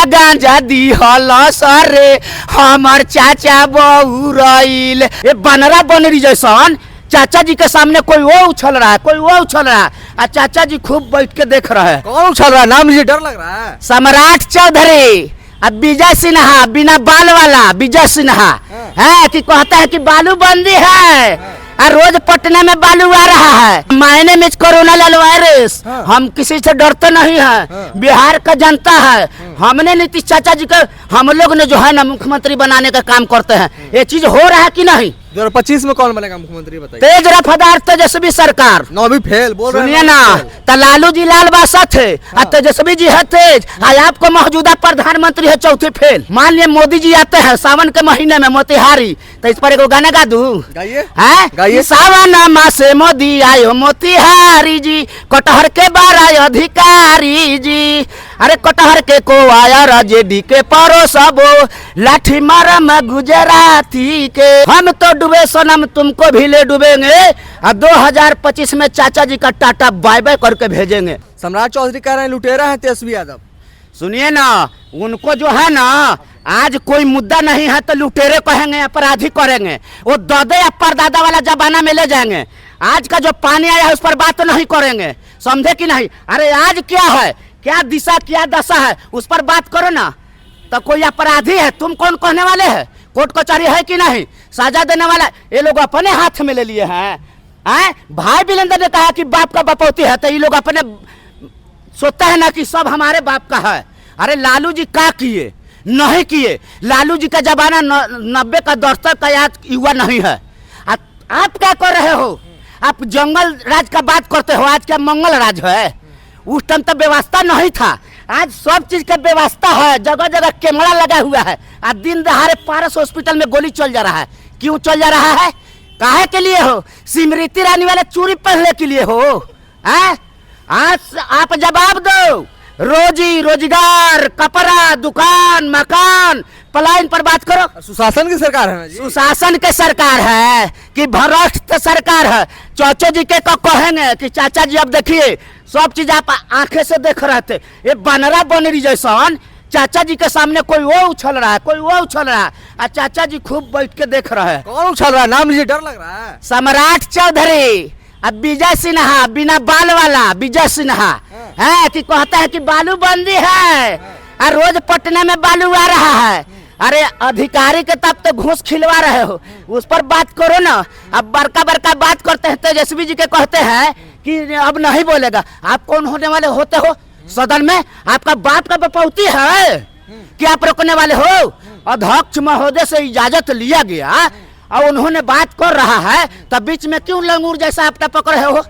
गजरिया गांजा दिहल सरे हमर चाचा बहू रईल। ये बनरा बनरी जैसन चाचा जी के सामने कोई वो उछल रहा है, कोई वो उछल रहा है, और चाचा जी खूब बैठ के देख रहे हैं। कौन उछल रहा है? नाम लीजिए, डर लग रहा है। सम्राट चौधरी। अब विजय सिन्हा, बिना बाल वाला विजय सिन्हा है कि कहता है कि बालू बंदी है और रोज पटना में बालू आ रहा है। मायने में कोरोना वायरस, हम किसी से डरते नहीं है, बिहार का जनता है। हमने नीतीश चाचा जी का, हम लोग ने जो है ना मुख्यमंत्री बनाने का काम करते हैं। ये चीज हो रहा है कि नहीं? 2025 में कौन बनेगा मुख्यमंत्री बताइए? तेज रफ्तार तेजस्वी सरकार। नौ भी फेल बोल रहे हैं। सुनिए ना, तो लालू जी लाल बासा थे और तेजस्वी जी है तेज, और आपको मौजूदा प्रधानमंत्री है चौथे फेल। मान लिया मोदी जी आते हैं सावन के महीने में मोतिहारी, तो इस पर एक गाना गा दूं? गाइए गाइए। सावन मास से मोदी आयो मोतिहारी जी, कटहर के बाराय अधिकारी जी। अरे कटहर के को आया राजेडी के परोसबो, लाठी मारम गुजराती के। हम तो डूबे सनम तुमको भी ले डूबेंगे, और 2025 में चाचा जी का टाटा बाय बाय करके भेजेंगे। सम्राट चौधरी कह रहे हैं लुटेरा है तेजस्वी यादव। सुनिए ना, उनको जो है ना आज कोई मुद्दा नहीं है तो लुटेरे कहेंगे, अपराधी करेंगे। वो दादा या परदादा वाला जमाना में ले जाएंगे। आज का जो पानी आया है उस पर बात तो नहीं करेंगे, समझे कि नहीं? अरे आज क्या है, क्या दिशा क्या दशा है, उस पर बात करो ना। तो कोई अपराधी है, तुम कौन कहने वाले हैं? कोर्ट कचहरी है कि नहीं? सजा देने वाला ये लोग अपने हाथ में ले लिए हैं। भाई बिलेंद्र ने कहा कि बाप का बपौती है, तो ये लोग अपने सोचता है ना कि सब हमारे बाप का है। अरे लालू जी क्या किए? नहीं किए। लालू जी का जमाना 90 का दशक का याद युवा नहीं है। आप क्या कर रहे हो? आप जंगल राज का बात करते हो। आज क्या मंगल राज है? उस टाइम तो व्यवस्था नहीं था, आज सब चीज का व्यवस्था है। जगह जगह कैमरा लगा हुआ है, आज दिन दहाड़े पारस हॉस्पिटल में गोली चल जा रहा है। क्यों चल जा रहा है? काहे के लिए हो? स्मृति ईरानी वाले चूड़ी पहनने के लिए हो? आज आप जवाब दो। रोजी रोजगार, कपड़ा, दुकान, मकान, पलायन पर बात करो। सुशासन की सरकार है ना जी? सुशासन के सरकार है कि भ्रष्ट सरकार है? चाचा जी के कहेंगे कि चाचा जी अब देखिए सब चीज आप आंखें से देख रहे थे। ये बनरा बनरी जैसन चाचा जी के सामने कोई वो उछल रहा है, कोई वो उछल रहा है, और चाचा जी खूब बैठ के देख रहे हैं। कौन उछल रहा है? नाम लीजिए, डर लग रहा है। सम्राट चौधरी। अब विजय सिन्हा, बिना बाल वाला विजय सिन्हा है कि कहता है कि बालू बंदी है और रोज पटना में बालू आ रहा है। अरे अधिकारी के तब तो घूस खिलवा रहे हो, उस पर बात करो ना। अब बड़का बड़का बात करते हैं, तेजस्वी जी के कहते हैं कि अब नहीं बोलेगा। आप कौन होने वाले होते हो सदन में? आपका बाप का बपौती है कि आप रोकने वाले हो? अध्यक्ष महोदय से इजाजत लिया गया और उन्होंने बात कर रहा है, तब बीच में क्यों लंगूर जैसा आप टपक रहे हो?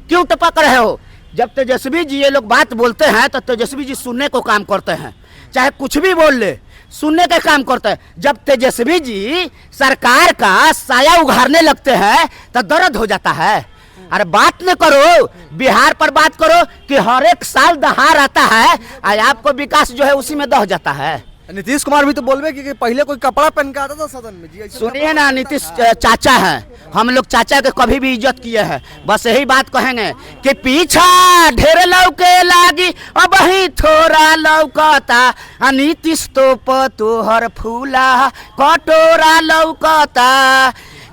क्यों टपक रहे हो? जब तेजस्वी जी ये लोग बात बोलते हैं तो तेजस्वी जी सुनने को काम करते हैं, चाहे कुछ भी बोल ले सुनने का काम करते हैं। जब तेजस्वी जी सरकार का साया उघाड़ने लगते हैं तो दर्द हो जाता है। अरे बात न करो, बिहार पर बात करो कि हर एक साल दहाड़ आता है और आपको विकास जो है उसी में दह जाता है। नीतीश कुमार भी तो बोलबे कि पहले कोई कपड़ा पहन के आता था सदन में जी। सुनिए ना, नीतीश चाचा है, हम लोग चाचा के कभी भी इज्जत किए हैं। बस यही बात कहेंगे कि पीछा ढेर लौके लागी अब ही थोड़ा लौकता, नीतीश तो पतोहर फूला कटोरा लौकता,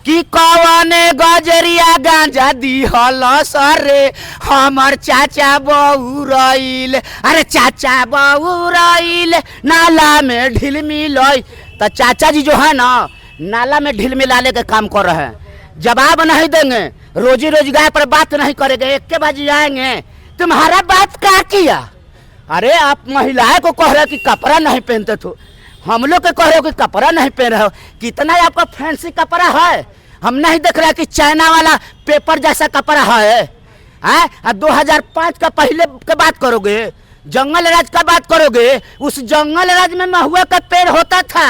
कि कौने गजरिया गांजा दिहल सरे हमर चाचा बहू रईल। अरे चाचा बहू रईल नाला में ढील मिलई। तो चाचा जी जो है ना नाला में ढील मिलाने का काम कर रहे हैं। जवाब नहीं देंगे, रोजी रोजगार पर बात नहीं करेंगे, एक के बाजी आएंगे तुम्हारा बात क्या किया? अरे आप महिलाएं को कह रहे कि कपड़ा नहीं पहनते थे, हम लोग के कह रहे हो कि कपड़ा नहीं पहन रहे हो। कितना आपका फैंसी कपड़ा है? हम नहीं देख रहे कि चाइना वाला पेपर जैसा कपड़ा है। 2005 का पहले का बात करोगे, जंगल राज का बात करोगे, उस जंगल राज में महुआ का पेड़ होता था।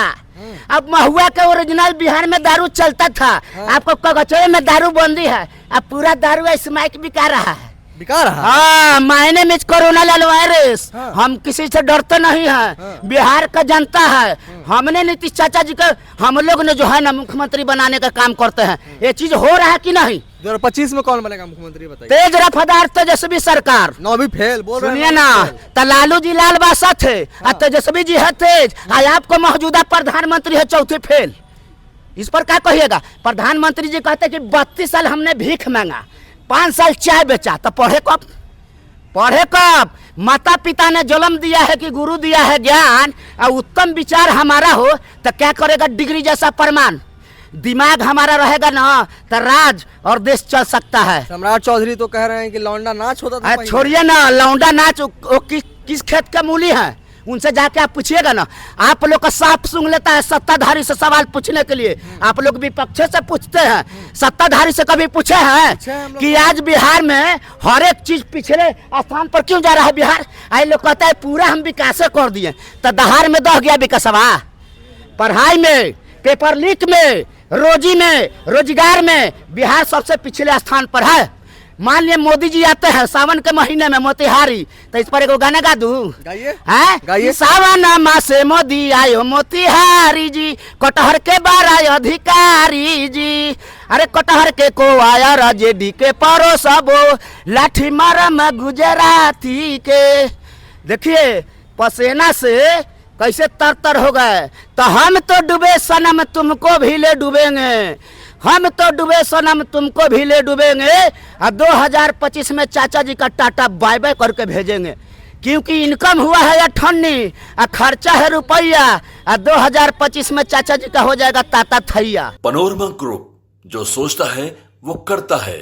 अब महुआ के ओरिजिनल बिहार में दारू चलता था, आपको कगचरे में दारू बंदी है। अब पूरा दारू स्मैक बिका रहा है। हाँ, मायने में कोरोना वायरस। हम किसी से डरते नहीं हैं, बिहार का जनता है। हमने नीतीश चाचा जी का, हम लोग ने जो है ना मुख्यमंत्री बनाने का काम करते हैं। ये चीज हो रहा है कि नहीं? 2025 में कौन बनेगा मुख्यमंत्री बताइए। तेज रफ्तार तेजस्वी सरकार। 9वीं फेल बोल रहे हैं। सुनिए ना, तो लालू जी लाल बासा थे और तेजस्वी जी है तेज, और आपको मौजूदा प्रधानमंत्री है चौथे फेल। इस पर क्या कहिएगा। प्रधानमंत्री जी कहते कि 32 साल हमने भीख मांगा, 5 साल चाय बेचा, तो पढ़े कब? पढ़े कब? माता पिता ने जन्म दिया है कि गुरु दिया है ज्ञान, और उत्तम विचार हमारा हो तो क्या करेगा डिग्री जैसा प्रमाण। दिमाग हमारा रहेगा ना तो राज और देश चल सकता है। सम्राट चौधरी तो कह रहे हैं कि लौंडा नाच होता था पहले। छोड़िए ना, लौंडा नाच वो किस खेत का मूली है, उनसे जाके आप पूछिएगा ना। आप लोग का सांप सूंघ लेता है सत्ताधारी से सवाल पूछने के लिए। आप लोग विपक्ष से पूछते हैं, सत्ताधारी से कभी पूछे हैं कि आज बिहार में हर एक चीज पिछले स्थान पर क्यों जा रहा है बिहार? आई लोग कहता है पूरा हम विकास कर दिए, तो दहाड़ में दह गया विकासवा। पढ़ाई में, पेपर लीक में, रोजी में, रोजगार में बिहार सबसे पिछले स्थान पर है। मान लिया मोदी जी आते हैं सावन के महीने में मोतिहारी, तो इस पर एक गाना गा दूं? गाइए। सावन माह से मोदी आयो मोतिहारी जी, कटहर के बारह अधिकारी जी। अरे कटहर के को आया राजेडी के परोसबो, लाठी मारम गुजराती के। देखिए पसेना से कैसे तर तर हो गए। तो हम तो डूबे सनम तुमको भी ले डूबेंगे, हम तो डूबे सनम तुमको भी ले डूबेंगे। और 2025 में चाचा जी का टाटा बाय बाय करके भेजेंगे, क्योंकि इनकम हुआ है अठन्नी और खर्चा है रुपया। और 2025 में चाचा जी का हो जाएगा ताता थैया। पनोरमा ग्रुप, जो सोचता है वो करता है।